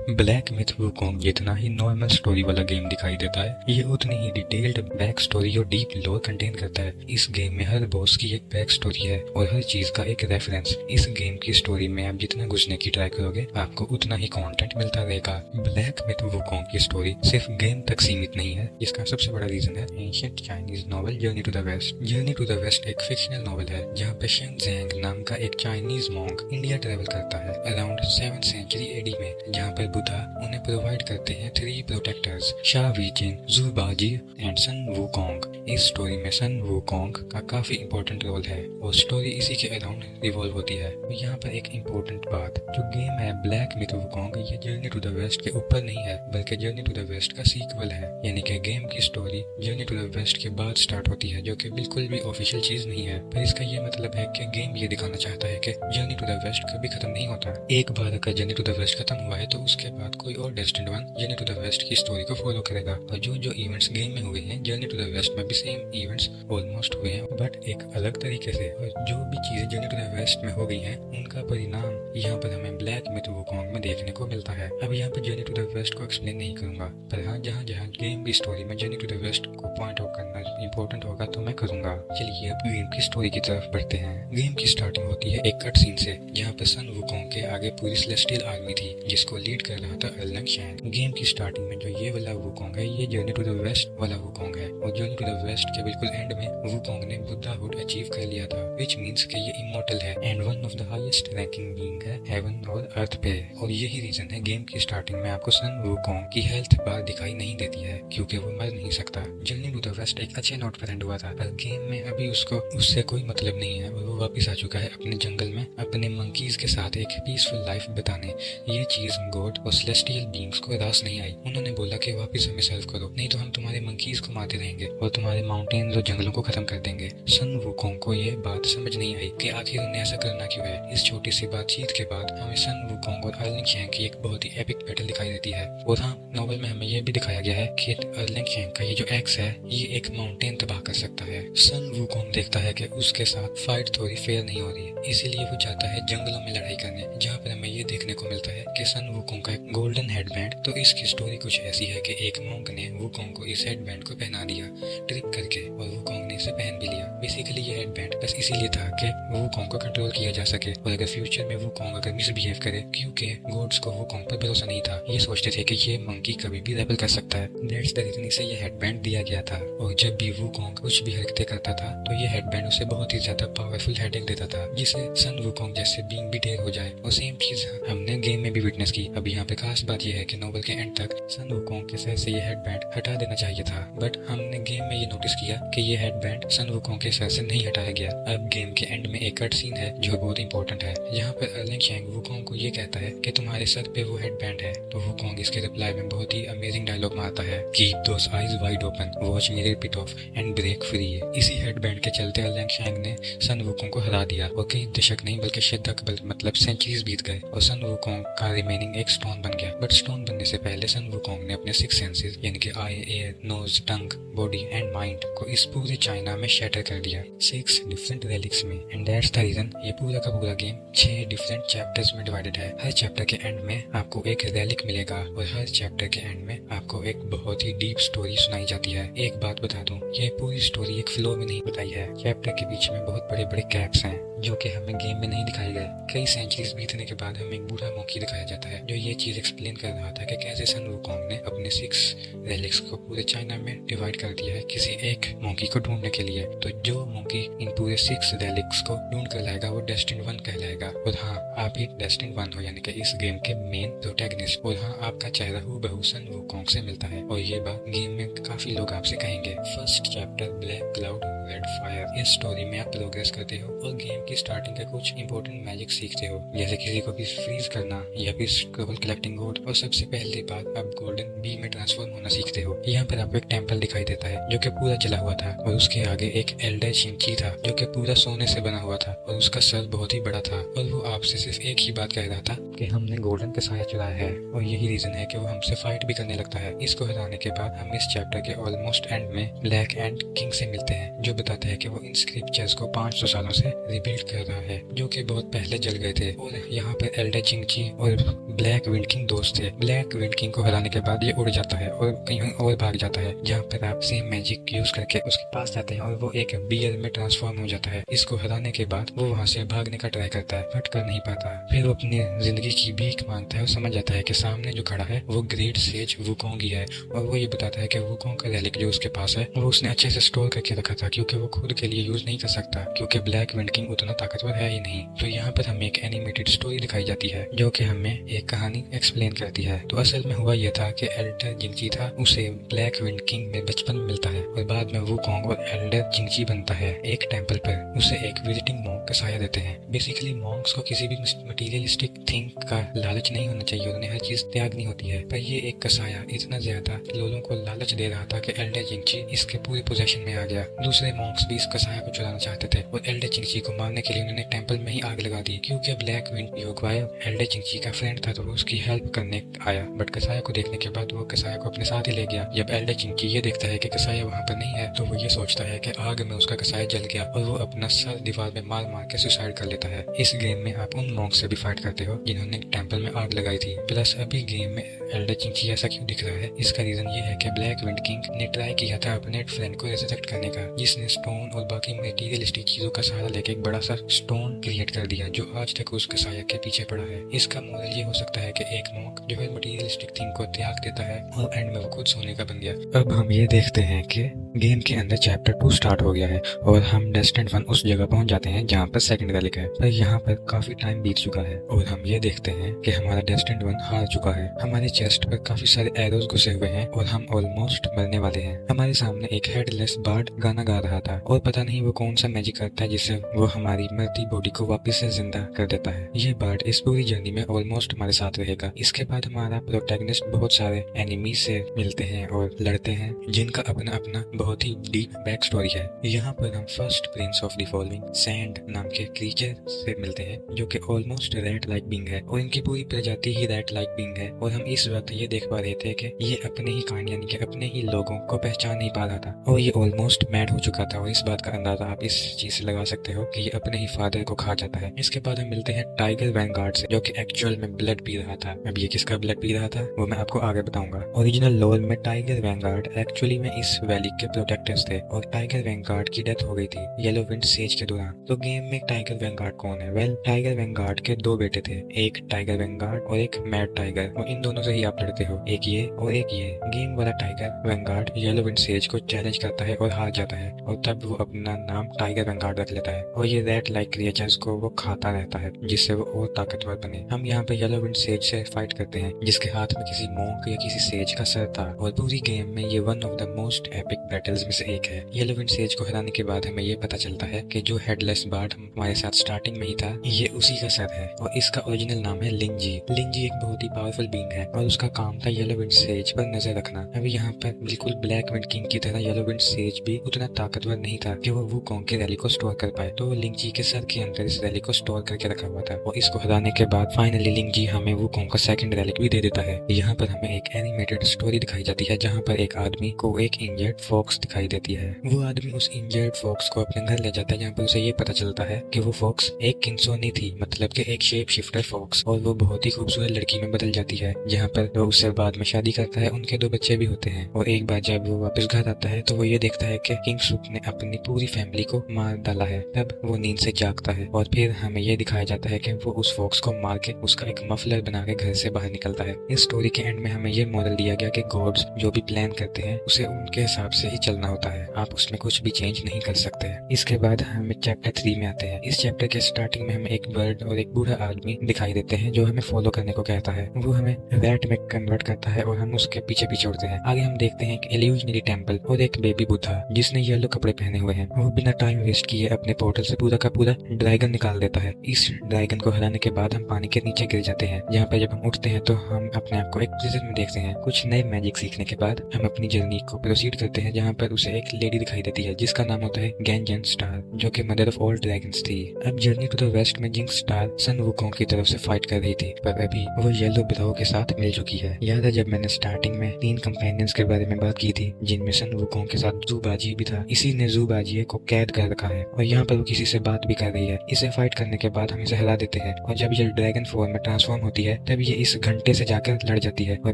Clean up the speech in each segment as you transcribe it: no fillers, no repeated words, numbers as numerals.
Black Myth Wukong जितना ही normal story वाला game दिखाई देता है, ये उतनी ही डिटेल्ड बैक स्टोरी और डीप लोर कंटेन करता है। इस गेम में हर बॉस की एक बैक स्टोरी है और हर चीज का एक रेफरेंस। इस गेम की स्टोरी में आप जितना घुसने की ट्राई करोगे, आपको उतना ही कंटेंट मिलता रहेगा। ब्लैक मिथ वुकोंग की स्टोरी सिर्फ गेम तक सीमित नहीं है। इसका सबसे बड़ा रीजन है ancient Chinese novel Journey to the West. Journey to the West एक फिक्शनल नॉवल है जहाँ पे शेन ज़ेंग नाम का एक चाइनीज मॉन्क इंडिया ट्रेवल करता है अराउंड 7th सेंचुरी एडी में, जहाँ पर बुद्धा उन्हें प्रोवाइड करते हैं 3 प्रोटेक्टर्स, शा वीजिन, जू बाजी एंड सन वुकोंग। इस स्टोरी में सन वुकोंग का काफी इंपॉर्टेंट रोल है और स्टोरी इसी के अराउंड रिवॉल्व होती है। और यहाँ पर एक इम्पोर्टेंट बात, जो गेम है ब्लैक मिथ वुकोंग, ये जर्नी टू द वेस्ट के ऊपर नहीं है बल्कि जर्नी टू द वेस्ट का सीक्वल है। यानी कि गेम की story Journey to the West के बाद स्टार्ट होती है, जो कि बिल्कुल भी ऑफिशियल चीज नहीं है। पर इसका ये मतलब है कि गेम ये दिखाना चाहता है कि जर्नी टू द वेस्ट कभी खत्म नहीं होता। एक बार अगर जर्नी टू द वेस्ट खत्म हुआ है तो उसके बाद कोई और destined one Journey to the West की स्टोरी को फॉलो करेगा। और जो जो इवेंट्स गेम में हुए हैं, जर्नी टू द वेस्ट में भी सेम इवेंट्स ऑलमोस्ट हुए हैं, बट एक अलग तरीके से। और जो भी चीजें जर्नी टू द वेस्ट में हो गई हैं, उनका परिणाम यहाँ पर हमें ब्लैक मिथ वुकोंग में देखने को मिलता है। अब यहाँ पर जर्नी टू द वेस्ट को एक्सप्लेन नहीं करूंगा, पर हाँ, जहाँ जहाँ गेम की स्टोरी में जर्नी टू द वेस्ट को पॉइंट आउट करना इंपॉर्टेंट होगा तो मैं करूंगा। चलिए अब गेम की स्टोरी की तरफ बढ़ते हैं। गेम की स्टार्टिंग होती है एक कट सीन से, जहाँ पर सन वुकोंग के आगे पूरी सेलेस्टियल आर्मी थी जिसको लीड कर रहा था अर्लिंग शैन। गेम की स्टार्टिंग में जो ये वाला वुकोंग है, ये जर्नी टू द वेस्ट वाला वुकोंग है। और जर्नी टू द वेस्ट के बिल्कुल एंड में वुकोंग ने बुद्धाहुड अचीव कर लिया था, विच मींस कि ये इमॉर्टल है and one of the highest ranking being है हेवन और अर्थ पे। और यही रीजन है गेम की स्टार्टिंग में आपको सन वुकोंग की हेल्थ बार दिखाई नहीं देती है, क्योंकि वो मर नहीं सकता। जर्नी टू द वेस्ट एक अच्छे नोट पर एंड हुआ था, पर गेम में अभी उसको उससे कोई मतलब नहीं है और वो वापस आ चुका है अपने जंगल में अपने मंकीज के साथ एक पीसफुल लाइफ बिताने। ये चीज गॉड और सेलेस्टियल बीइंग्स को रास नहीं आई। उन्होंने बोला कि वापस हमें सर्व करो, नहीं तो हम तुम्हारे मंकीज को मारते रहेंगे और तुम्हारे माउंटेन्स और जंगलों को खत्म कर देंगे। सन वुकोंग को ये बात समझ नहीं आई कि आखिर उन्हें ऐसा करना क्यों है। इस छोटी सी बातचीत के बाद हमें सन वुकोंग और अर्लिंग शैंग की एक बहुत ही एपिक बैटल दिखाई देती है। और हाँ, नॉवल में हमें यह भी दिखाया गया है कि अर्लिंग शैंग का ये जो एक्स है, ये एक माउंटेन तबाह कर सकता है। सन वुकोंग देखता है कि उसके साथ फाइट थोड़ी फेयर नहीं हो रही है, इसीलिए वो जाता है जंगलों में लड़ाई करने, जहाँ पर हमें ये देखने को मिलता है कि सन वुकोंग का एक गोल्डन हेडबैंड। तो इसकी स्टोरी कुछ ऐसी है कि एक मॉन्क ने वुकोंग को इस हेडबैंड को पहना दिया ट्रिक करके, और वुकोंग ने इसे पहन भी लिया। बेसिकली ये हेडबैंड बस इसीलिए था कि वुकोंग को कंट्रोल किया जा सके, और अगर फ्यूचर में वुकोंग अगर मिसबिहेव करे, क्योंकि गॉड्स को वुकोंग पर भरोसा नहीं था, ये सोचते थे कि ये मंकी कभी भी रेबल कर सकता है। दैट्स द रीजन इसे ये हेडबैंड दिया गया था। और जब भी वुकोंग कुछ भी हरकतें करता था, तो ये हेडबैंड उसे बहुत ही ज्यादा पावरफुल हेडेक देता था, जिसे सन वुकोंग जैसे बीइंग भी ढेर हो जाए। और सेम चीज हमने गेम में भी विटनेस की। अब यहाँ पे खास बात यह है कि नोवेल के एंड तक सन वुकोंग के सर से ये हेडबैंड हटा देना चाहिए था, बट हमने गेम में ये नोटिस किया कि ये हेडबैंड सन वुकोंग के सर से नहीं हटाया गया। अब गेम के एंड में एक कट सीन है जो बहुत इंपॉर्टेंट है, यहाँ पर अर्लिंग शैंग वुकोंग को ये कहता है कि तुम्हारे सर पे वो हेडबैंड है। तो वुकोंग इसके रिप्लाई में बहुत ही अमेजिंग डायलॉग मारता है, keep those eyes wide open, watch me repeat off and break free. इसी हेडबैंड के चलते अर्लिंग शैंग ने सन वुकोंग को हरा दिया और कई दशक नहीं बल्कि शतक मतलब सेंचुरीज बीत गए और सन वुकोंग का रिमेनिंग एक स्टोन बन गया। बट स्टोन बनने से पहले सन वुकोंग ने अपने 6 सेंसेस यानी कि eye, ear, nose, tongue, body and mind को इस पूरे चाइना में शैटर कर दिया 6 डिफरेंट रेलिक्स में। एंड दैट्स द रीजन ये पूरा का पूरा गेम 6 डिफरेंट चैप्टर्स में डिवाइडेड है। हर चैप्टर के एंड में आपको एक रेलिक मिलेगा और हर चैप्टर के एंड में आपको एक बहुत ही डीप स्टोरी सुनाई जाती है। एक बात बता दूं, ये पूरी स्टोरी एक फ्लो में नहीं बताई है। चैप्टर के बीच में बहुत बड़े बड़े गैप्स हैं जो कि हमें गेम में नहीं दिखाए गए। कई सेंचुरीज बीतने के बाद हमें एक बूढ़ा मॉन्की दिखाया जाता है जो ये चीज एक्सप्लेन कर रहा था कि कैसे सन वुकोंग ने अपने 6 रेलिक्स को पूरे चाइना में डिवाइड कर दिया है किसी एक मॉन्की को ढूंढने के लिए। तो जो मॉन्की इन पूरे 6 रेलिक्स को ढूंढ कर लाएगा वो डेस्टिन्ड वन कहलाएगा। और हाँ, आप एक डेस्टिन्ड वन हो यानी कि इस गेम के मेन प्रोटैगनिस्ट। और हाँ, आपका चेहरा हूबहू सन वुकोंग से मिलता है और ये बात गेम में काफी लोग आपसे कहेंगे। First chapter black cloud red fire. इस स्टोरी में आप प्रोग्रेस करते हो और गेम की स्टार्टिंग का कुछ इंपॉर्टेंट मैजिक सीखते हो, जैसे किसी को भी फ्रीज करना या फिर स्क्रबल कलेक्टिंग गोल्ड। और सबसे पहले बात, आप गोल्डन बी में ट्रांसफॉर्म होना सीखते हो। यहाँ पर आपको एक टेम्पल दिखाई देता है जो कि पूरा जला हुआ था और उसके आगे एक एल्डर शिनची था जो कि पूरा सोने से बना हुआ था और उसका सर बहुत ही बड़ा था। और वो आपसे सिर्फ एक ही बात कह रहा था कि हमने गोल्डन का साया चुराया है, और यही रीजन है कि वो हमसे फाइट भी करने लगता है। इसको हराने के बाद हम इस चैप्टर के ऑलमोस्ट एंड में ब्लैक एंड किंग से मिलते हैं, जो बताता है कि वो इन स्क्रिप्चर्स को 500 सालों से रिबिल्ड कर रहा है जो कि बहुत पहले जल गए थे। और यहाँ पर एल्डर चिंगची और ब्लैक विंड किंग दोस्त थे। ब्लैक विंड किंग को हराने के बाद ये उड़ जाता है और कहीं और भाग जाता है, जहाँ पर आप सेम मैजिक यूज करके उसके पास जाते हैं और वो एक बियर में ट्रांसफॉर्म हो जाता है। इसको हराने के बाद वो वहाँ से भागने का ट्राई करता है बट कर नहीं पाता। फिर वो अपनी जिंदगी की भीख मांगता है और समझ जाता है कि सामने जो खड़ा है वो ग्रेट सेज वुकोंग ही है। और वो ये बताता है कि वुकोंग का रेलिक जो उसके पास है वो उसने अच्छे से स्टोर करके रखा था, क्योंकि वो खुद के लिए यूज नहीं कर सकता, क्योंकि ब्लैक विंड किंग उतना ताकतवर है ही नहीं। तो यहाँ पर हमें एक एनिमेटेड स्टोरी दिखाई जाती है जो कि हमें एक कहानी एक्सप्लेन करती है। तो असल में हुआ यह था कि एल्डर जिंगजी था, उसे ब्लैक विंड किंग में बचपन में मिलता है और बाद में वुकोंग और एल्डर जिंगजी बनता है। एक टेंपल पर उसे एक विजिटिंग मॉन्क का साया देते हैं। बेसिकली मॉन्क्स को किसी भी मटेरियलिस्टिक थिंग का लालच नहीं होना चाहिए, उन्हें हर चीज त्यागनी होती है। पर ये एक कसाया इतना ज्यादा लोगों को लालच दे रहा था कि एल्डर जिंगजी इसके पूरे पोजेशन में आ गया। दूसरे मॉन्क्स भी इस कसाया को चुराना चाहते थे और एल्डर जिंगजी को मारने के लिए उन्होंने टेंपल में ही आग लगा दी, क्योंकि ब्लैक विंड योगवाय एल्डर जिंगजी का फ्रेंड था तो वो उसकी हेल्प करने आया। बट कसाया को देखने के बाद वो कसाया को अपने साथ ही ले गया। जब एल्डर जिंगजी ये देखता है कि कसाया वहाँ पर नहीं है तो वो ये सोचता है कि आग में उसका कसाया जल गया और वो अपना सर दीवार में मार मार के सुसाइड कर लेता है। इस गेम में आप उन मॉन्क से भी फाइट करते हो जिन्होंने टेंपल में आग लगाई थी। प्लस अभी गेम में एल्डर जिंगजी ऐसा क्यों दिख रहा है, इसका रीजन ये है कि ब्लैक विंड किंग ने ट्राई किया था अपने फ्रेंड को रिसरेक्ट करने का, जिसने स्टोन और बाकी मटेरियलिस्टिक चीजों का सहारा लेके एक बड़ा सा स्टोन क्रिएट कर दिया जो आज तक उस कसाया के पीछे पड़ा है। इसका मोरल ये हो सकता है कि एक मॉन्क जो है मटेरियलिस्टिक थिंग को त्याग देता है और एंड में वो खुद सोने का बन गया। अब हम ये देखते हैं कि गेम के अंदर चैप्टर 2 स्टार्ट हो गया है और हम डेस्टिनी 1 उस जगह पहुंच जाते हैं जहाँ पर सेकंड रेलिक है। पर यहाँ पर काफी टाइम बीत चुका है और हम ये देखते हैं कि हमारा डेस्टिनी 1 हार चुका है। हमारे चेस्ट पर काफी सारे एरोज घुसे हुए हैं और हम ऑलमोस्ट मरने वाले हैं। हमारे सामने एक हेडलेस बार्ड गाना गा रहा था और पता नहीं वो कौन सा मैजिक करता है जिससे वो हमारी मरती बॉडी को वापस से जिंदा कर देता है। ये बार्ड इस पूरी जर्नी में ऑलमोस्ट हमारे साथ रहेगा। इसके बाद हमारा प्रोटैगनिस्ट बहुत सारे एनिमीज से मिलते हैं और लड़ते हैं जिनका अपना अपना बहुत ही डीप बैक स्टोरी है। यहाँ पर हम first Prince of the following sand नाम के क्रीचर से मिलते हैं जो कि ऑलमोस्ट रैट लाइक बीइंग है और इनकी पूरी प्रजाति ही रैट लाइक बीइंग है। और हम इस वक्त ये देख पा रहे थे कि ये अपने ही काइंड यानी कि अपने ही लोगों को पहचान नहीं पा रहा था और ये ऑलमोस्ट मैड हो चुका था। और इस बात का अंदाजा आप इस चीज से लगा सकते हो कि ये अपने ही फादर को खा जाता है। इसके बाद हम मिलते हैं टाइगर वैनगार्ड से जो कि एक्चुअल में ब्लड पी रहा था। अब ये किसका ब्लड पी रहा था वो मैं आपको आगे बताऊंगा। ओरिजिनल लोर में टाइगर वैनगार्ड एक्चुअली में इस वैली के प्रोटेक्टर्स थे और टाइगर वैनगार्ड की डेथ हो गई थी येलो विंड सेज के दौरान। तो गेम में टाइगर वैनगार्ड कौन है? वेल, टाइगर वैनगार्ड के 2 बेटे थे, एक टाइगर वैनगार्ड और एक मैड टाइगर। और इन दोनों से ही आप लड़ते हो, एक ये और एक ये। गेम वाला tiger Vanguard yellow wind says को चैलेंज करता है और हार जाता है और तब वो अपना नाम टाइगर वैनगार्ड रख लेता है और ये रैट लाइक क्रिएचर्स को वो खाता रहता है जिससे वो और ताकतवर बने। हम यहाँ पे येलो विंड सेज से फाइट करते हैं जिसके हाथ में किसी मॉन्क या किसी सेज का सर था और पूरी गेम में ये one of the most epic battles में से एक है। येलो विंड सेज को हराने के बाद हमें ये पता चलता है कि जो हेडलेस बार्ड हमारे साथ स्टार्टिंग में ही था ये उसी का सर है और इसका ओरिजिनल नाम है लिंजी। लिंजी एक बहुत ही पावरफुल बीइंग है और उसका काम था येलो विंड सेज पर नजर रखना। अभी यहाँ पर बिल्कुल ब्लैक विंड किंग की तरह येलो विंड सेज भी उतना ताकतवर नहीं था कि वो वुकोंग के रैली को स्टोर कर पाए, तो लिंजी के सर के अंदर इस रैली को स्टोर करके रखा हुआ था। और इसको हराने के बाद फाइनली लिंजी हमें वुकोंग का सेकंड रैलिक भी दे देता है। यहाँ पर हमें एक एनिमेटेड स्टोरी दिखाई जाती है जहाँ पर एक आदमी को एक इंजर्ड फॉक्स दिखाई देती है। वो आदमी उस इंजर्ड फॉक्स को अपने घर ले जाता है जहाँ पर उसे ये पता चलता है कि वो फॉक्स एक किंसोनी थी, मतलब कि एक शेप शिफ्टर फॉक्स, और वो बहुत ही खूबसूरत लड़की में बदल जाती है जहाँ पर वो उससे बाद में शादी करता है। उनके 2 बच्चे भी होते हैं और एक बार जब वो वापस घर आता है तो वो ये देखता है कि किंग सूप ने अपनी पूरी फैमिली को मार डाला है। तब वो नींद से जागता है और फिर हमें ये दिखाया जाता है कि वो उस फॉक्स को मार के उसका एक मफलर बना के घर से बाहर निकलता है। इस स्टोरी के एंड में हमें ये मॉडल दिया गया कि गॉड्स जो भी प्लान करते हैं उसे उनके हिसाब से ही चलना होता है, आप उसमें कुछ भी चेंज नहीं कर सकते। इसके बाद हमें चैप्टर 3 में आते हैं। इस चैप्टर के स्टार्टिंग में हमें एक बर्ड और एक बूढ़ा आदमी दिखाई देते हैं जो हमें फॉलो करने को कहता है। वो हमें रैट में कन्वर्ट करता है और हम उसके पीछे पीछे उड़ते हैं। आगे हम देखते हैं कि इल्यूजनरी टेंपल और एक बेबी बुद्धा जिसने येलो कपड़े पहने हुए हैं। वो बिना टाइम वेस्ट किए अपने पोर्टल से पूरा का पूरा ड्रैगन निकाल देता है। इस ड्रैगन को हराने के बाद हम पानी के नीचे गिर जाते हैं, जहाँ पे जब हम उठते हैं तो हम अपने आप को एक प्रिजन में देखते हैं। कुछ नए मैजिक सीखने के बाद हम अपनी जर्नी को प्रोसीड करते हैं जहाँ पर उसे एक लेडी दिखाई देती है जिसका नाम होता है गैंजन स्टार, जो कि mother of all dragon dragons थी। अब जर्नी टू द वेस्ट में जिंक्स स्टार सन वुकोंग की तरफ से फाइट कर रही थी, पर अभी वो येलो ब्रो के साथ मिल चुकी है। याद है जब मैंने स्टार्टिंग में 3 कंपेनियंस के बारे में बात की थी, जिनमें सन वुकोंग के साथ जू बाजी भी था। इसी ने जू बाजी को कैद कर रखा है और यहाँ पर वो किसी से बात भी कर रही है। इसे फाइट करने के बाद हम इसे हरा देते हैं और जब ये ड्रैगन फॉर्म में ट्रांसफॉर्म होती है तब ये इस घंटे से जाकर लड़ जाती है और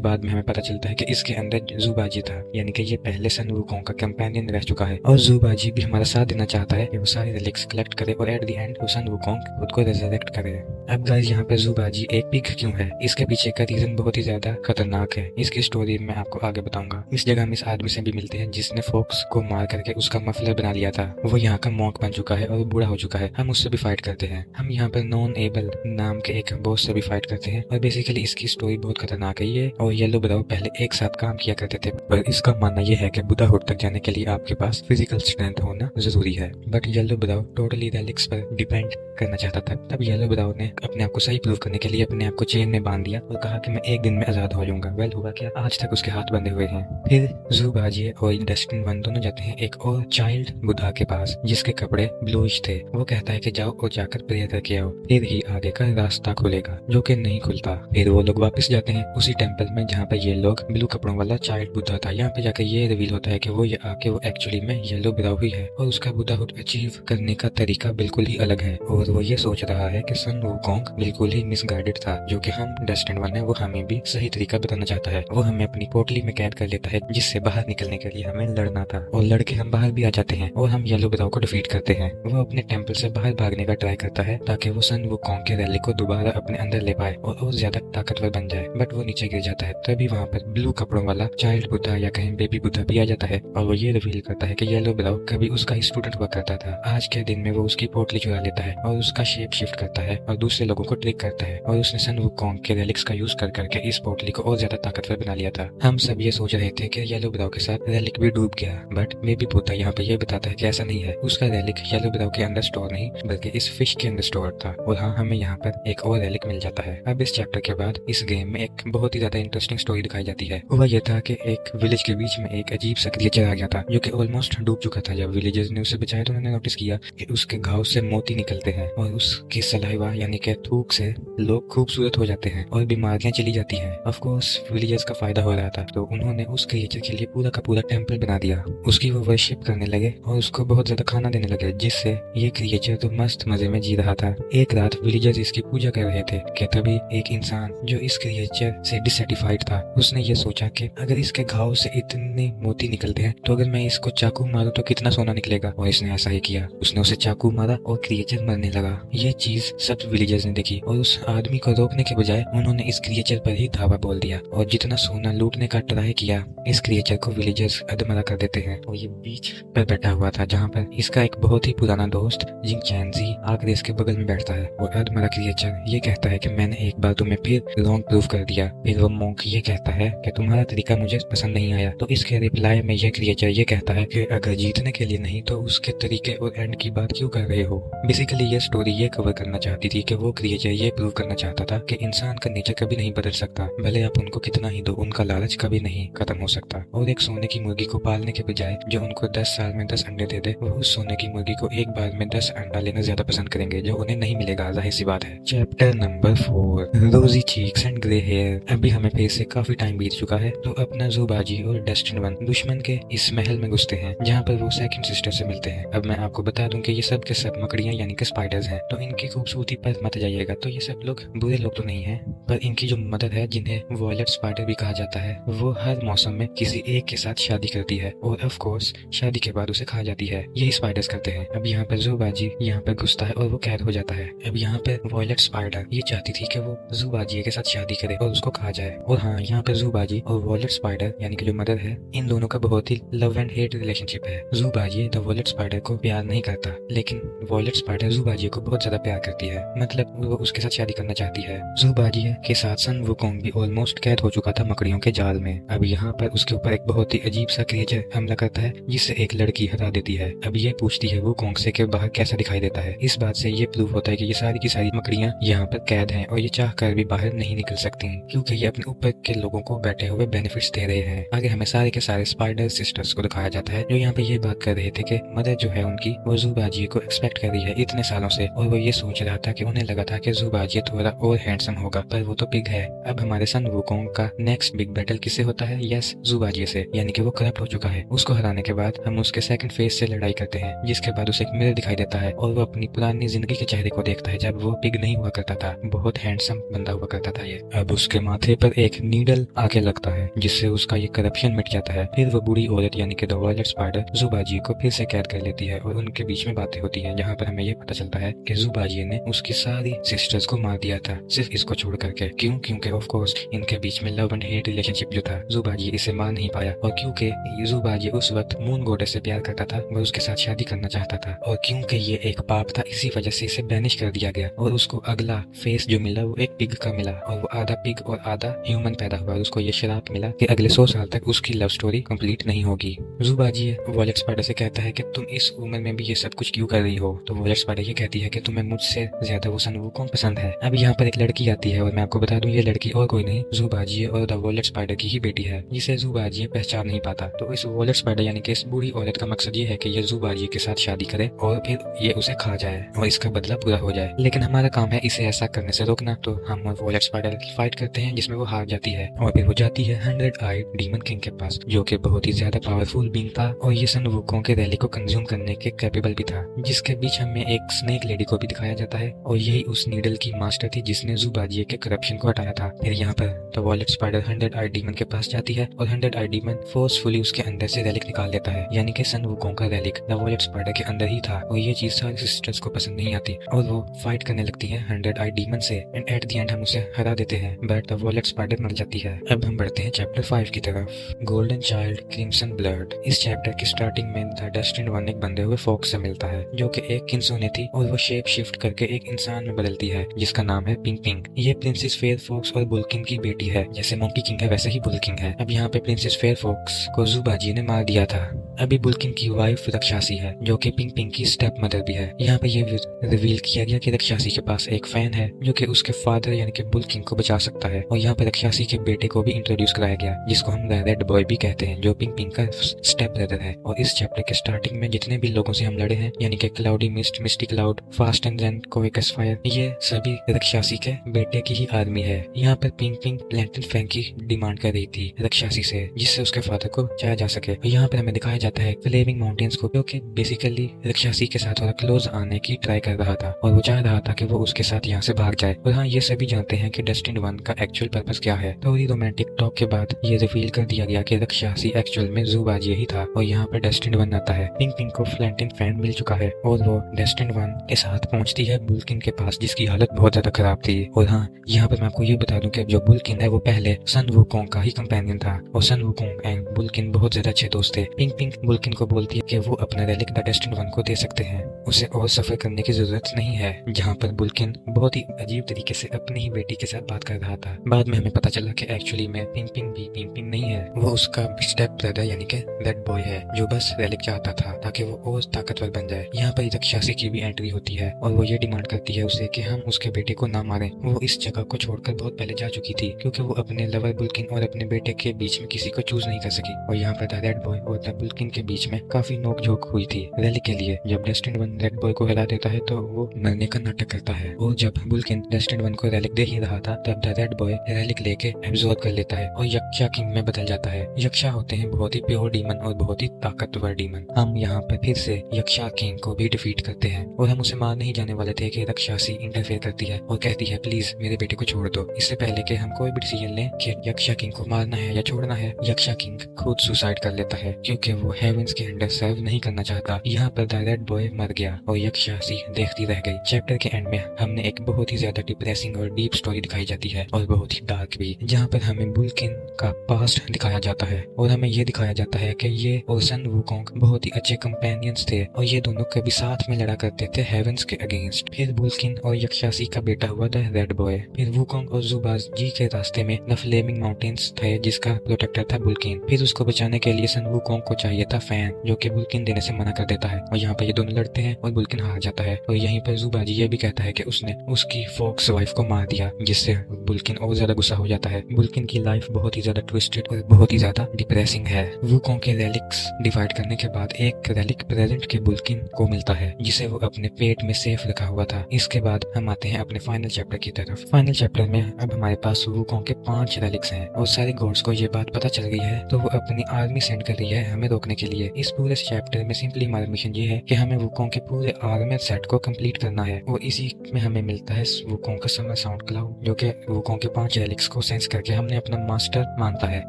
बाद में हमें पता चलता है कि इसके अंदर जू बाजी था, यानी कि ये पहले सन वुकोंग का कंपेनियन रह चुका है और जू बाजी भी हमारा साथ देना चाहता है कि वो सारे रिलिक्स कलेक्ट करे और एट द एंड वो सन वुकोंग खुद को रिजरेक्ट करे। अब गाइस यहाँ पे जू बाजी एक पिग क्यों है, इसके पीछे का रीजन बहुत ही ज्यादा खतरनाक है। इसकी स्टोरी मैं आपको आगे बताऊंगा। इस जगह हम इस आदमी से भी मिलते हैं जिसने फॉक्स को मार करके उसका मफलर बना लिया था। वो यहाँ का मॉन्क बन चुका है और बूढ़ा हो चुका है। हम उससे भी फाइट करते हैं। हम यहाँ पर नॉन एबल नाम के एक बॉस से भी फाइट करते हैं और बेसिकली इसकी स्टोरी बहुत खतरनाक है। ये और येलो ब्राउ पहले एक साथ काम किया करते थे, पर इसका मानना यह है कि बुढ़ाहुड तक जाने के लिए आपके पास फिजिकल स्ट्रेंथ होना जरूरी है। But yellow brow totally relics पर डिपेंड करना चाहता था। तब येलो ब्राउ ने अपने आप को सही प्रूव करने के लिए अपने आप को चेन में बांध दिया और कहा कि मैं एक दिन में आजाद हो जाऊंगा। वेल हुआ क्या, आज तक उसके हाथ बंधे हुए हैं। फिर जू बाजी और डस्टिन वन दोनों जाते हैं एक और चाइल्ड बुद्धा के पास जिसके कपड़े ब्लूइश थे। वो कहता है कि जाओ और जाकर प्रेयर करके आओ, फिर ही आगे का रास्ता खुलेगा, जो कि नहीं खुलता। फिर वो लोग वापस जाते हैं उसी टेंपल में जहाँ पर ये लोग ब्लू कपड़ों वाला चाइल्ड बुद्धा था। यहाँ पे जाकर ये रिवील होता है कि वो एक्चुअली में येलो ब्राउ ही है और उसका बुद्धाहुड अचीव करने का तरीका बिल्कुल ही अलग है और वो ये सोच रहा है कि सन वुकोंग बिल्कुल ही मिसगाइडेड था, जो कि हम डस्टिन वन है वो हमें भी सही तरीका बताना चाहता है। वो हमें अपनी पोटली में कैद कर लेता है जिससे बाहर निकलने के लिए हमें लड़ना था और लड़के हम बाहर भी आ जाते हैं और हम येलो ब्राउ को डिफीट करते हैं। वो अपने टेंपल से बाहर भागने का ट्राई करता है ताकि वो सन वुकोंग के रैली को दोबारा अपने अंदर ले पाए और ज्यादा ताकतवर बन जाए, बट वो नीचे गिर जाता है। तभी वहाँ पर ब्लू कपड़ों वाला चाइल्ड बुद्धा या कहीं बेबी बुद्धा भी आ जाता है और वो ये रिवील करता है कि येलो ब्राउ कभी उसका स्टूडेंट हुआ करता था। आज के दिन में वो उसकी पोटली चुरा लेता है और उसका शेप शिफ्ट करता है और दूसरे लोगों को ट्रिक करता है और उसने सन वुकोंग के रेलिक्स का यूज कर करके इस पोटली को और ज्यादा ताकतवर बना लिया था। हम सब ये सोच रहे थे कि येलो ब्राउ के साथ रेलिक भी डूब गया, बट बेबी बुद्धा यहाँ पे ये बताता है कि ऐसा नहीं है। उसका रेलिक येलो ब्राउ के अंदर स्टोर नहीं बल्कि इस फिश के अंदर स्टोर था और हाँ, हमें यहाँ पर एक और रेलिक मिल जाता है। अब इस चैप्टर के बाद इस गेम में एक बहुत ही ज्यादा इंटरेस्टिंग स्टोरी दिखाई जाती है। वह यह था कि एक विलेज के बीच में एक अजीब सा क्रिएचर आ गया था जो कि ऑलमोस्ट डूब चुका था। जब विलेजर्स ने उसे बचाया तो उन्होंने नोटिस किया कि उसके घाव से मोती निकलते हैं और उसकी सलाइवा यानी कि थूक से लोग खूबसूरत हो जाते हैं और बीमारियां चली जाती हैं। ऑफ कोर्स विलेजर्स का फायदा हो रहा था, तो उन्होंने उस क्रिएचर के लिए पूरा का पूरा टेंपल बना दिया। उसकी वो वर्शिप करने लगे और उसको बहुत ज्यादा खाना देने लगे, जिससे ये क्रिएचर तो मस्त मजे में जी रहा था। एक रात विलेजर्स इसकी पूजा कर रहे थे कि तभी एक इंसान जो इस क्रिएचर से डिससेटिस्फाइड था, उसने ये सोचा कि अगर इसके घाव से इतने मोती निकलते हैं तो अगर मैं इसको चाकू मारूं तो कितना सोना निकलेगा। और इसने ऐसा ही किया, उसने उसे चाकू मारा और क्रिएचर मरने लगा। ये चीज सब विलेजर्स ने देखी और उस आदमी को रोकने के बजाय उन्होंने इस क्रिएचर पर ही धावा बोल दिया और जितना सोना लूटने का ट्राई किया, इस क्रिएचर को विलेजर्स अधमरा कर देते हैं। और ये बीच पर बैठा हुआ था जहाँ पर इसका एक बहुत ही पुराना दोस्त जिंग चैनजी आकर इसके बगल में बैठता है और अधमरा क्रिएचर ये कहता है कि मैंने एक बार तुम्हें फिर रॉन्ग प्रूफ कर दिया। फिर वो मॉन्क ये कहता है कि तुम्हारा तरीका मुझे पसंद नहीं आया। तो इसके रिप्लाई में ये क्रिएचर ये कहता है कि अगर जीतने के लिए नहीं तो उसके तरीके और एंड की बात क्यों कर रहे हो। बेसिकली ये स्टोरी ये कवर करना चाहती थी कि वो क्रिएचर ये प्रूव करना चाहता था कि इंसान का नेचर कभी नहीं बदल सकता, भले आप उनको कितना ही दो, उनका लालच कभी नहीं खत्म हो सकता। और एक सोने की मुर्गी को पालने के बजाय जो उनको 10 साल में 10 अंडे दे दे, वो उस सोने की मुर्गी को एक बार में 10 अंडा लेना ज्यादा पसंद करेंगे, जो उन्हें नहीं मिलेगा, जाहिर सी बात है। चैप्टर नंबर 4, रोजी चीक्स एंड ग्रे हेयर। अभी हमें फिर से काफी टाइम बीत चुका है, तो अपना जू बाजी और डस्टिन वन दुश्मन के इस महल में घुसते हैं जहाँ पर वो सेकंड सिस्टर से मिलते हैं। अब मैं आपको बता दूं कि ये सब के सब मकड़ियां यानी कि स्पाइडर्स हैं, तो इनकी खूबसूरती पर मत जाइएगा। तो ये सब लोग बुरे लोग तो नहीं है, पर इनकी जो मदर है जिन्हें वॉयलेट स्पाइडर भी कहा जाता है, वो हर मौसम में किसी एक के साथ शादी करती है और ऑफ कोर्स शादी के बाद उसे खा जाती है। यही स्पाइडर्स करते हैं। अब यहाँ पर जूबाजी यहाँ पर घुसता है और वो कैद हो जाता है। अब यहाँ पर वॉयलेट स्पाइडर ये चाहती थी कि वो जूबाजी के साथ शादी करे और उसको खा जाए। और हाँ, यहाँ पर जूबाजी और वॉयलेट स्पाइडर यानी कि जो मदर है, इन दोनों का बहुत ही लव एंड हेट रिलेशनशिप है। जूबाजी द वॉयलेट स्पाइडर को प्यार नहीं करता, लेकिन वॉयलेट स्पाइडर जूबाजी को बहुत ज्यादा प्यार करती है, मतलब वो उसके साथ शादी करना चाहती है। जूबाजी के साथ सन वुकोंग भी ऑलमोस्ट कैद हो चुका था मकड़ियों के जाल में। अब यहाँ पर उसके ऊपर एक बहुत ही अजीब सा क्रिएचर हमला करता है जिससे एक लड़की हरा देती है। अब ये पूछती है वुकोंग से कि बाहर कैसा दिखाई देता है। इस बात से ये प्रूव होता है कि ये सारी की सारी मकड़ियां यहाँ पर कैद हैं और ये चाह कर भी बाहर नहीं निकल सकती क्योंकि ये अपने ऊपर के लोगों को बैठे हुए बेनिफिट्स दे रहे हैं। आगे हमें सारे के सारे स्पाइडर सिस्टर्स को दिखाया जाता है जो यहाँ पे ये बात कर रहे थे कि मदर जो है उनकी वो जूबाजी को एक्सपेक्ट कर रही है इतने सालों से, और वो ये सोच रहा था कि उन्हें लगा था कि ज़ुबाजी थोड़ा और हैंडसम होगा, पर वो तो पिग है। अब हमारे सन वुकोंग का नेक्स्ट बिग बैटल किससे होता है? यस, ज़ुबाजी से, यानी कि वो करप्ट हो चुका है। उसको हराने के बाद हम उसके सेकंड फेज से लड़ाई करते हैं, जिसके बाद उसे एक मिरर दिखाई देता है और वो अपनी पुरानी जिंदगी के चेहरे को देखता है जब वो पिग नहीं हुआ करता था। बहुत हैंडसम बंदा हुआ करता था ये। अब उसके माथे पर एक नीडल आके लगता है, जिससे उसका ये करप्शन मिट जाता है। फिर वो बूढ़ी औरत यानी कि द वायलेट स्पाइडर ज़ुबाजी को फिर से कैद कर लेती है और उनके बीच में बातें होती है, जहाँ पर हमें ये पता चलता है कि ज़ुबाजी ने उसकी सारी सिस्टर्स को मार दिया था, सिर्फ इसको छोड़ करके। क्यों? क्योंकि ऑफ कोर्स इनके बीच में लव एंड हेट रिलेशनशिप जो था, ज़ुबाजी इसे मार नहीं पाया। और क्योंकि ज़ुबाजी उस वक्त मून गॉडेस से प्यार करता था, वह उसके साथ शादी करना चाहता था, और क्योंकि ये एक पाप था, इसी वजह से इसे बैनिश कर दिया गया। और उसको अगला फेस जो मिला वो एक पिग का मिला, और वो आधा पिग और आधा ह्यूमन पैदा हुआ। उसको ये श्राप मिला कि अगले 100 साल तक उसकी लव स्टोरी कंप्लीट नहीं होगी। ज़ुबाजी वायलेट स्पाइडर से कहता है कि तुम इस उम्र में भी ये सब कुछ क्यों कर रही हो? तो वायलेट स्पाइडर ये कहती है कि तुम्हें मुझसे ज्यादा वो सन वुकोंग पसंद है। अब यहाँ पर एक लड़की आती है, और मैं आपको बता दूं ये लड़की और कोई नहीं, ज़ुबाजी और द वायलेट स्पाइडर की ही बेटी है, जिसे ज़ुबाजी पहचान नहीं पाता। तो इस वायलेट स्पाइडर यानी कि इस बूढ़ी औरत का मकसद ये है कि ये ज़ुबाजी के साथ शादी करे और फिर ये उसे खा जाए और इसका बदला पूरा हो जाए। लेकिन हमारा काम है इसे ऐसा करने से रोकना। तो हम और वायलेट स्पाइडर फाइट करते हैं, जिसमें वो हार जाती है और फिर वो जाती है 100 आइड डीमन किंग के पास, जो कि बहुत ही ज्यादा पावरफुल बीइंग था और ये सन वुकोंग के रैली को कंज्यूम करने के कैपेबल भी था। जिसके बीच हमें एक स्नेक लेडी को भी दिखाया जाता है, और यही उस नीडल की मास्टर थी जिसने ज़ुबाजी के करप्शन को हटाया था। फिर यहाँ पर the violet spider 100 eyed demon के पास जाती है और 100 आइड डीमन फोर्सफुली उसके अंदर से रेलिक निकाल देता है, यानी कि सन वुकोंग का रेलिक द वायलेट स्पाइडर के अंदर ही था। और ये चीज सारी सिस्टर्स को पसंद नहीं आती और वो फाइट करने लगती है 100 आइड डीमन से, एंड एट द एंड हम उसे हरा देते हैं, बट द वायलेट स्पाइडर मर जाती है। अब हम बढ़ते हैं चैप्टर 5 की तरफ, गोल्डन चाइल्ड क्रिम्सन ब्लड। इस चैप्टर की स्टार्टिंग में द डेस्टिन्ड वन एक बंधे हुए फॉक्स से मिलता है, जो कि एक किंसोने थी और वो शेप शिफ्ट करके एक इंसान में बदलती है, जिसका नाम है पिंक पिंक। ये प्रिंसेस फेयर फॉक्स और बुलकिन की बेटी है। जैसे मोंकी किंग है वैसे ही बुलकिन है। अब यहाँ पे प्रिंसेस फेयर फॉक्स को ज़ुबाजी ने मार दिया था। अभी बुलकिन की वाइफ रक्षासी है, जो कि पिंक पिंक की स्टेप मदर भी है। यहाँ पे ये रिवील किया गया कि रक्षासी के पास एक फैन है, जो कि उसके फादर यानी कि बुलकिन को बचा सकता है। और यहाँ पे रक्षासी के बेटे को भी इंट्रोड्यूस कराया गया, जिसको हम रेड बॉय भी कहते हैं, जो पिंक पिंक का स्टेप ब्रदर है। और इस चैप्टर के स्टार्टिंग में जितने भी लोगों से हम लड़े हैं, यानी कि cloudy mist, misty cloud, fast and then कोवेकस फायर, ये सभी रक्षासी के बेटे की ही आर्मी है। यहाँ पर पिंक पिंक प्लेंटन फैंग की डिमांड कर रही थी रक्षासी से, जिससे उसके फादर को बचाया जा सके। यहाँ पर हमें दिखाया जाता है फ्लेमिंग माउंटेन्स को, जो कि बेसिकली रक्षासी के साथ थोड़ा क्लोज आने की ट्राई कर रहा था और वो चाह रहा था कि वो उसके साथ यहाँ से भाग जाए। और हाँ, ये सभी जानते हैं कि डेस्टिन्ड वन का एक्चुअल पर्पस क्या है। थोड़ी रोमांटिक टॉक के बाद ये रिवील कर दिया गया कि रक्षासी एक्चुअल में ज़ुबाजी ही था और यहाँ पर डेस्टिन्ड वन आता है। पिंक पिंक को फ्लैंटिन फैन मिल चुका है और वो डेस्टिन्ड वन के साथ पहुंचती है बुलकिन के पास, जिसकी हालत बहुत ज्यादा खराब थी। और हाँ, यहाँ पर मैं आपको ये बता दूं कि जो बुलकिन है वो पहले सन वुकोंग का ही कंपेनियन था और सन वुकोंग एंड बुलकिन बहुत ज्यादा अच्छे दोस्त थे। पिंक पिंक बुलकिन को बोलती है कि वो अपना रेलिक द डेस्टिन्ड वन को दे सकते हैं, उसे और सफर करने की जरूरत नहीं है। जहाँ पर बुलकिन बहुत ही अजीब तरीके से अपनी ही बेटी के साथ बात कर रहा था। बाद में हमें पता चला कि एक्चुअली में पिंक पिंक भी पिंक पिंक नहीं है, वो उसका स्टेप ब्रदर यानी कि रेड बॉय है, जो बस रेलिक चाहता था ताकि वो और ताकतवर बन जाए। यहाँ पर रक्षासी की भी एंट्री होती है और वो ये डिमांड करती है उसे कि हम उसके बेटे को ना मारें। वो इस जगह को छोड़कर बहुत पहले जा चुकी थी, क्योंकि वो अपने लवर बुलकिन और अपने बेटे के बीच में किसी को चूज नहीं कर सकी। और यहाँ पर द रेड बॉय और द बुलकिन के बीच में काफी नोक-झोंक हुई थी रेलिक के लिए। जब डेस्टिन्ड वन रेड बॉय को हिला देता है तो वो मरने का नाटक करता है, और जब बुलकिन डेस्टिन्ड वन को रेलिक दे ही रहा था तब द रेड बॉय रेलिक लेके एब्जॉर्ब कर लेता है और यक्षा किंग में बदल जाता है। यक्षा होते हैं बहुत ही प्योर डीमन और बहुत ही ताकतवर डीमन। हम यहाँ पर फिर से यक्षा किंग को भी डिफीट करते हैं और हम उसे मार नहीं जाने वाले थे कि रक्षासी इंटरफेयर करती है और कहती है प्लीज मेरे बेटे को छोड़ दो। इससे पहले कि हम कोई भी डिसीजन लें कि यक्षा किंग को मारना है या छोड़ना है, यक्षा किंग खुद सुसाइड कर लेता है, क्योंकि वो हेवेंस के अंडर सर्व नहीं करना चाहता। यहाँ पर द रेड बॉय मर गया और यक्षासी देखती रह गई। चैप्टर के एंड में हमने एक बहुत ही ज्यादा डिप्रेसिंग और डीप स्टोरी दिखाई जाती है और बहुत ही डार्क भी, जहाँ पर हमें बुलकिन का पास्ट दिखाया जाता है और हमें ये दिखाया जाता है कि ये और सन वुकोंग बहुत ही अच्छे कंपेनियंस थे और ये दोनों कभी साथ में लड़ा करते थे हेवेंस के अगेंस्ट। फिर बुलकिन और यक्षासी का बेटा हुआ द रेड बॉय। फिर वुकोंग और ज़ुबाजी के रास्ते में द फ्लेमिंग माउंटेन्स थे, जिसका प्रोटेक्टर था बुलकिन। फिर उसको बचाने के लिए सन वुकोंग को चाहिए था फैन, जो कि बुलकिन देने से मना कर देता है और यहाँ पर ये दोनों लड़ते हैं और बुलकिन हार जाता है। और यहीं पर ज़ुबाजी ये भी कहता है कि उसने उसकी फॉक्स वाइफ को मार दिया, जिससे बुलकिन और ज्यादा गुस्सा हो जाता है। बुलकिन की लाइफ बहुत ही ज्यादा ट्विस्टेड और बहुत ही ज्यादा डिप्रेसिंग है। वुकोंग के रेलिक्स डिवाइड करने के बाद एक रेलिक प्रेजेंट के बुलकिन को मिल मिलता है जिसे वो अपने पेट में सेफ रखा हुआ था। इसके बाद हम आते हैं अपने फाइनल चैप्टर की तरफ। फाइनल चैप्टर में अब हमारे पास वुकोंग के 5 रेलिक्स हैं और सारे गॉड्स को ये बात पता चल गई है, तो वो अपनी आर्मी सेंड कर रही है हमें रोकने के लिए। इस पूरे चैप्टर में सिंपली हमारा मिशन ये है कि हमें वुकोंग के पूरे आर्मर सेट को कंप्लीट करना है और इसी में हमें मिलता है वुकोंग का समर साउंड क्लाउड, जो कि वुकोंग के 5 रेलिक्स को सेंस करके हमने अपना मास्टर मानता है।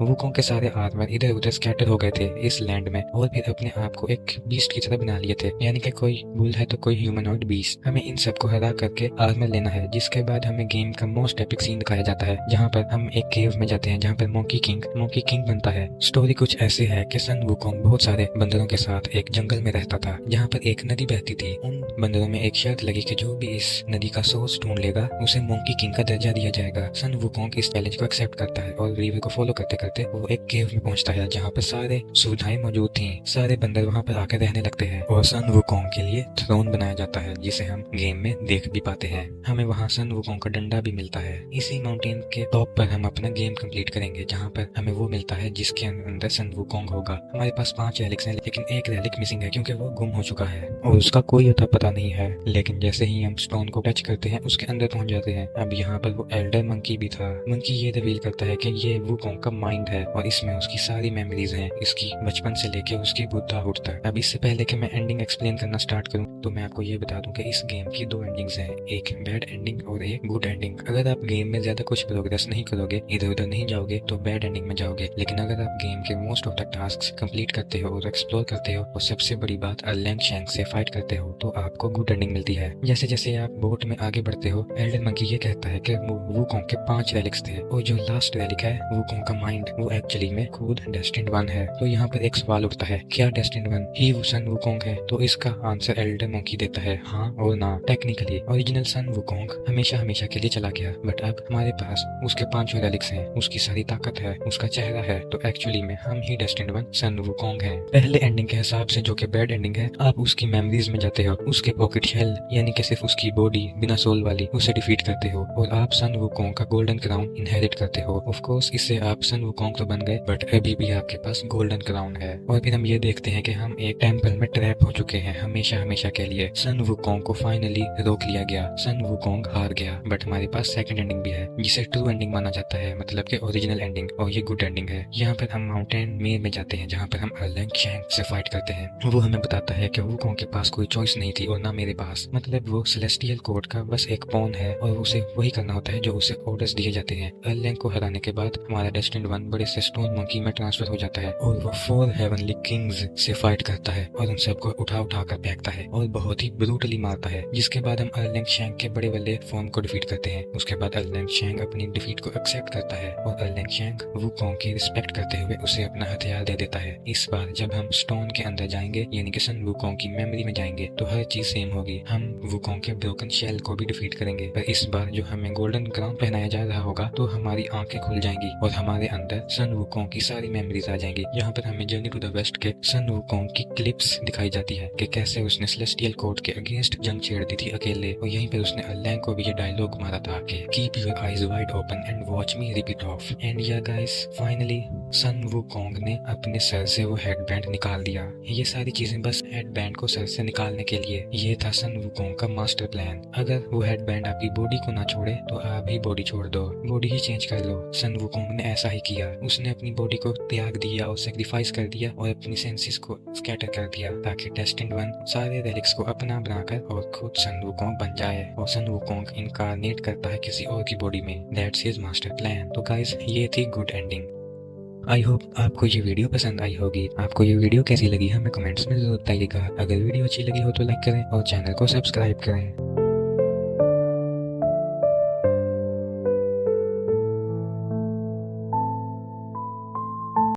वुकोंग के सारे आर्मर इधर उधर स्कैटर हो गए थे इस लैंड में और फिर अपने आप को एक बीस्ट की तरह बना लिए थे, यानी कि कोई बुल है तो कोई ह्यूमनॉइड बीस्ट। हमें इन सबको हरा करके आर्मर लेना है, जिसके बाद हमें गेम का मोस्ट एपिक सीन दिखाया जाता है जहाँ पर हम एक केव में जाते हैं जहाँ पर मोंकी किंग बनता है। स्टोरी कुछ ऐसे है कि सन वुकोंग बहुत सारे बंदरों के साथ एक जंगल में रहता था जहाँ पर एक नदी बहती थी। उन बंदरों में एक शर्त लगी कि जो भी इस नदी का सोर्स ढूंढ लेगा उसे मोंकी किंग का दर्जा दिया जाएगा। सन वुकोंग इस चैलेंज को एक्सेप्ट करता है और रिवर को फॉलो करते करते वो एक केव में पहुंचता है जहाँ पर सारे सुविधाएं मौजूद थी। सारे बंदर वहाँ पर आकर रहने लगते हैं और सन वुकोंग के लिए थ्रोन बनाया जाता है जिसे हम गेम में देख भी पाते हैं। हमें वहाँ सन वुकोंग का डंडा भी मिलता है। इसी माउंटेन के टॉप पर हम अपना गेम कंप्लीट करेंगे जहाँ पर हमें वो मिलता है जिसके अंदर सन वुकोंग होगा। हमारे पास 5 रेलिक्स हैं लेकिन एक रेलिक मिसिंग है क्योंकि वो गुम हो चुका है और उसका कोई अता पता नहीं है। लेकिन जैसे ही हम स्टोन को टच करते हैं उसके अंदर पहुंच जाते हैं। अब यहाँ पर वो एल्डर मंकी भी था। मंकी ये रिवील करता है कि ये वुकोंग का माइंड है और इसमें उसकी सारी मेमोरीज हैं, इसकी बचपन से लेके उसकी बुढ़ापा तक। अब इससे पहले कि मैं एंडिंग एक्सप्लेन करना स्टार्ट करूं तो मैं आपको ये बता दूं कि इस गेम की 2 एंडिंग्स हैं, एक बैड एंडिंग और एक गुड एंडिंग। अगर आप गेम में ज्यादा कुछ प्रोग्रेस नहीं करोगे, इधर उधर नहीं जाओगे तो बैड एंडिंग में जाओगे, लेकिन अगर आप गेम के most of the task complete करते हो और एक्सप्लोर करते हो और सबसे बड़ी बात अर्लैंग शैंक से फाइट करते हो तो आपको गुड एंडिंग मिलती है। जैसे जैसे आप बोट में आगे बढ़ते हो एल्डर मंकी ये कहता है कि वुकोंग के 5 रेलिक्स थे और जो लास्ट रेलिक है वुकोंग का माइंड वो एक्चुअली में खुद डेस्टिन्ड वन है। तो यहाँ पर एक सवाल उठता है, क्या डेस्टिन्ड वन ही सन वुकोंग है? तो इसका आंसर एल्डर मंकी देता है हाँ और ना। टेक्निकली ओरिजिनल सन वुकोंग हमेशा के लिए चला गया, बट अब हमारे पास उसके 5 रेलिक्स हैं, उसकी सारी ताकत है, उसका चेहरा है, तो एक्चुअली में हम ही डेस्टिन्ड वन सन वुकोंग हैं। पहले एंडिंग के हिसाब से जो कि बैड एंडिंग है, आप उसकी मेमोरीज में जाते हो, उसके पॉकेट शेल यानी कि सिर्फ उसकी बॉडी बिना सोल वाली उसे डिफीट करते हो और आप सन वुकोंग का गोल्डन क्राउन इनहेरिट करते हो। ऑफ कोर्स इससे आप सन वुकोंग तो बन गए बट अभी भी आपके पास गोल्डन क्राउन है। और फिर हम ये देखते हैं कि हम एक टेंपल में ट्रैप हो चुके हैं हमेशा के लिए। सन वुकोंग को फाइनली रोक लिया गया, सन वुकोंग हार गया, बट हमारे पास सेकंड एंडिंग भी है जिसे ट्रू एंडिंग माना जाता है, मतलब कि ओरिजिनल एंडिंग, और ये गुड एंडिंग है। यहाँ पर हम माउंटेन में जाते हैं जहाँ पर हम अर्लैंग शैंक से फाइट करते हैं। वो हमें बताता है कि वुकोंग के पास कोई चॉइस नहीं थी और ना मेरे पास, मतलब वो सेलेस्टियल कोड का बस एक पॉन है और उसे वही करना होता है जो उसे ऑर्डर्स दिए जाते हैं। अर्लैंग को हराने के बाद हमारा डेस्टिन्ड वन बड़े से स्टोन मंकी में ट्रांसफर हो जाता है और वो 4 हेवनली किंग्स से फाइट करता है और उन सबको उठा कर फेंकता है और बहुत ही ब्रूटली मारता है। जिसके बाद हम अर्लैंग शैंक के बड़े वाले फॉर्म को डिफीट करते हैं। उसके बाद अर्लैंग शैंक अपनी डिफीट को एक्सेप्ट करता है और अर्लैंग शैंक वुकोंग की रिस्पेक्ट करते हुए उसे अपना हथियार दे देता है। इस बार जब हम स्टोन के अंदर जाएंगे यानी कि सन वुकोंग की मेमोरी में जाएंगे तो हर चीज सेम होगी। हम वुकोंग के ब्रोकन शेल को भी डिफीट करेंगे, पर इस बार जो हमें गोल्डन क्राउन पहनाया जा रहा होगा तो हमारी आंखें खुल जाएंगी और हमारे अंदर सन वुकोंग की सारी मेमोरीज आ जाएंगी। यहाँ पर हमें जर्नी टू द वेस्ट के सन वुकोंग की क्लिप्स दिखाई जाती है कि कैसे उसने सेलेस्टियल कोड के अगेंस्ट जंग छेड़ दी थी अकेले, और यहीं पर उसने अर्लैंग को भी ये डायलॉग मारा था कि keep your eyes wide open and watch me repeat off. And या गाइस फाइनली सन वुकोंग ने अपने सर से वो हेडबैंड निकाल दिया। ये सारी चीजें बस हेडबैंड को सर से निकालने के लिए, ये था सन वुकोंग का मास्टर प्लान। अगर वो हेडबैंड आपकी बॉडी को ना छोड़े तो आप ही बॉडी छोड़ दो, बॉडी ही चेंज कर लो। सन वुकोंग ने ऐसा ही किया, उसने अपनी बॉडी को त्याग दिया और सेक्रीफाइस कर दिया और अपनी सेंसेस को स्कैटर कर दिया ताकि डेस्टिन्ड वन सारे रेलिक्स को अपना बनाकर और खुद सन वुकोंग बन जाए और सन वुकोंग इनकारनेट करता है किसी और की बॉडी में। That's his master plan. तो गाइस ये थी गुड एंडिंग। आई होप आपको ये वीडियो पसंद आई होगी। आपको ये वीडियो कैसी लगी हमें कमेंट्स में जरूर बताइएगा। अगर वीडियो अच्छी लगी हो तो लाइक करें और चैनल को सब्सक्राइब करें।